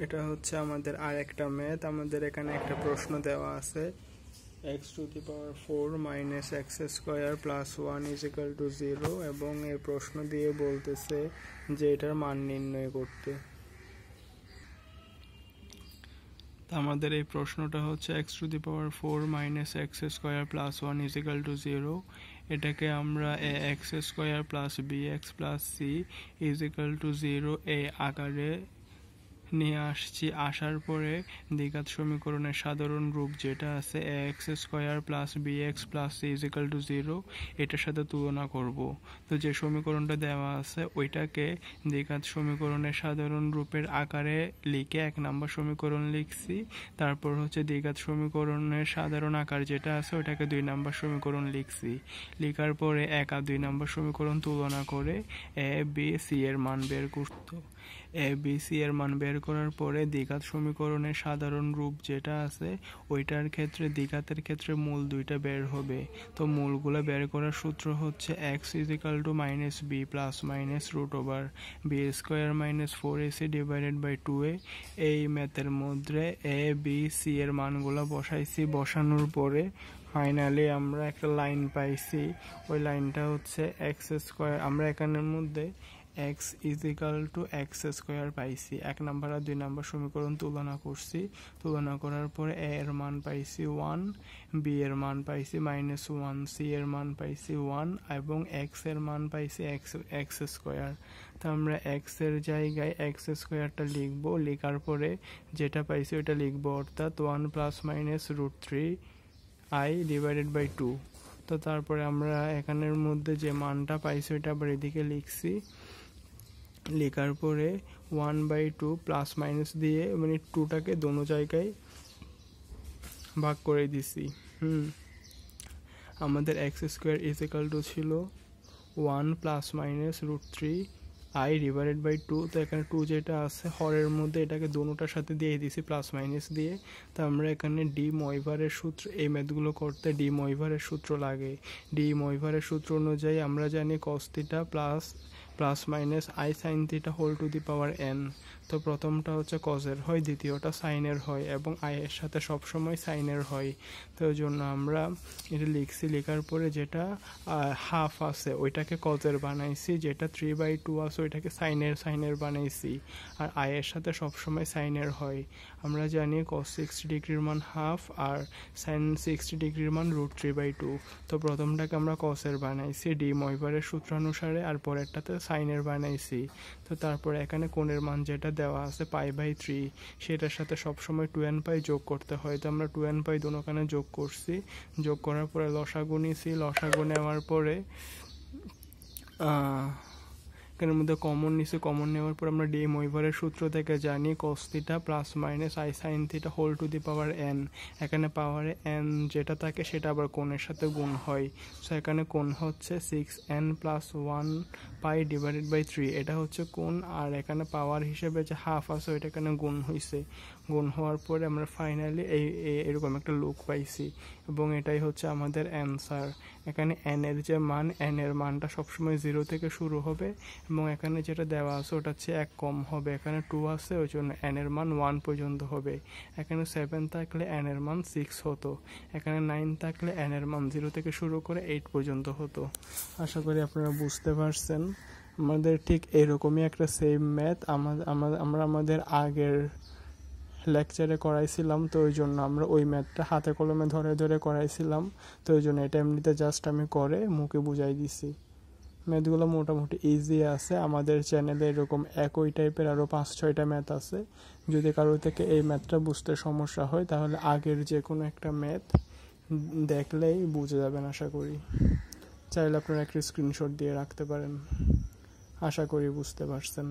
এটা হচ্ছে আমাদের আরেকটা ম্যাথ। আমাদের এখানে একটা প্রশ্ন দেওয়া আছে, x⁴ minus x square plus 1 equal to 0, এবং এই প্রশ্ন দিয়ে বলতেছে যে এটার মান নির্ণয় করতে। আমাদের এই প্রশ্নটা হচ্ছে x⁴ minus x square plus 1 equal to 0, এটাকে আমরা x square plus bx plus c equal to 0 এই আকারে নিয়ে আসছি। আসার পরে দ্বিঘাত সমীকরণের সাধারণ রূপ যেটা আছে x square plus bx plus c equal to 0, এটার সাথে তুলনা করব। তো যে সমীকরণটা দেওয়া আছে ওইটাকে দ্বিঘাত সমীকরণের সাধারণ রূপের আকারে লিখে 1 নম্বর সমীকরণ লিখছি। তারপর হচ্ছে দ্বিঘাত সমীকরণের সাধারণ আকার যেটা আছে ওইটাকে 2 নম্বর সমীকরণ লিখছি। লিখার পরে 1 আর 2 নম্বর সমীকরণ তুলনা করে এ বি সি এর মান বের করতে। এ বি সি এর মান বের করার পরে দ্বিঘাত সমীকরণের সাধারণ রূপ যেটা আছে ওইটার ক্ষেত্রে দ্বিঘাতের ক্ষেত্রে মূল দুইটা বের হবে। তো মূলগুলো বের করার সূত্র হচ্ছে x equal to minus b plus minus root over b square minus 4ac divided by 2a। এই ম্যাথের মধ্যে এ বি সি এর মানগুলো বসাইছি। বসানোর পরে ফাইনালি আমরা একটা লাইন পাইছি। ওই লাইনটা হচ্ছে এক্স স্কোয়ার। আমরা এখানের মধ্যে x equal to x square পাইছি। 1 নম্বর আর 2 নম্বর সমীকরণ তুলনা করছি। তুলনা করার পরে a এর মান পাইছি 1, b এর মান পাইছি -1, c এর মান পাইছি 1 এবং x এর মান পাইছি এক্স স্কোয়ার। তো আমরা x এর জায়গায় এক্স স্কোয়ারটা লিখবো। লেখার পরে যেটা পাইছি ওইটা লিখবো, অর্থাৎ 1 plus minus √3i divided by 2। তো তারপরে আমরা এখানের মধ্যে যে মানটা পাইছি ওইটা আবার এদিকে লিখছি। লেখার পরে 1/2 প্লাস মাইনাস দিয়ে মানে 2টাকে দোনো জায়গায় ভাগ করে দিছি। আমাদের এক্স স্কোয়ার ইজিক্যাল টু ছিল 1 plus minus √3i divided by 2। তো এখানে 2 যেটা আছে হরের মধ্যে এটাকে দোনোটার সাথে দিয়ে দিছি প্লাস মাইনাস দিয়ে। তো আমরা এখানে ডি ময়ভারের সূত্র, এই ম্যাথগুলো করতে ডি ময়ভারের সূত্র লাগে। ডি ময়ভারের সূত্র অনুযায়ী আমরা জানি cos theta plus minus i sine theta whole to the power n। তো প্রথমটা হচ্ছে কজের হয়, দ্বিতীয়টা সাইনের হয়, এবং আই এর সাথে সবসময় সাইনের হয়। তো ওই জন্য আমরা এটা লিখছি। লেখার পরে যেটা হাফ আছে ওইটাকে কজের বানাইছি, যেটা 3/2 আছে ওইটাকে সাইনের বানাইছি, আর আই এর সাথে সবসময় সাইনের হয়। আমরা জানি cos 60 ডিগ্রির মান হাফ আর সাইন 60 ডিগ্রির মান √3/2। তো প্রথমটাকে আমরা কসের বানাইছি ডি ময়ভারের সূত্রানুসারে, আর পরেরটাতে সাইনের বানাইছি। তো তারপরে এখানে কোণের মান যেটা দেওয়া আছে π/3, সেটার সাথে সবসময় 2nπ যোগ করতে হয়। তো আমরা 2nπ দোনোখানে যোগ করছি। যোগ করার পরে লসাগু নিছি। লসাগু নেওয়ার পরে এখানের মধ্যে কমন নিছি। কমন নেওয়ার পর আমরা ডি ময়ভারের সূত্র থেকে জানি cos theta plus minus i sine theta whole to the power n। এখানে পাওয়ারে n যেটা থাকে সেটা আবার কোণের সাথে গুণ হয়। সো এখানে কোণ হচ্ছে 6n প্লাস 1π ডিভাইডেড বাই 3, এটা হচ্ছে কোণ। আর এখানে পাওয়ার হিসেবে যে হাফ আছে ওইটা এখানে গুণ হয়েছে। গুণ হওয়ার পরে আমরা ফাইনালি এরকম একটা লুক পাইছি, এবং এটাই হচ্ছে আমাদের অ্যান্সার। এখানে n এর যে মান, n এর মানটা সবসময় 0 থেকে শুরু হবে, এবং এখানে যেটা দেওয়া আছে ওটা হচ্ছে 1 কম হবে। এখানে 2 আছে ওই জন্য n এর মান 1 পর্যন্ত হবে। এখানে 7 থাকলে n এর মান 6 হতো। এখানে 9 থাকলে n এর মান 0 থেকে শুরু করে 8 পর্যন্ত হতো। আশা করি আপনারা বুঝতে পারছেন। আমাদের ঠিক এরকমই একটা সেম ম্যাথ আমরা আমাদের আগের লেকচারে করাইছিলাম। তো ওই জন্য আমরা ওই ম্যাথটা হাতে কলমে ধরে ধরে করাইছিলাম। তো ওই জন্য এটা এমনিতে জাস্ট আমি করে মুখে বুঝাই দিছি। ম্যাথগুলো মোটামুটি ইজি আছে। আমাদের চ্যানেলে এরকম একই টাইপের আরও 5-6টা ম্যাথ আছে। যদি কারো থেকে এই ম্যাথটা বুঝতে সমস্যা হয় তাহলে আগের যে কোনো একটা ম্যাথ দেখলেই বুঝে যাবেন আশা করি। চাইলে আপনারা একটা স্ক্রিনশট দিয়ে রাখতে পারেন। আশা করি বুঝতে পারছেন।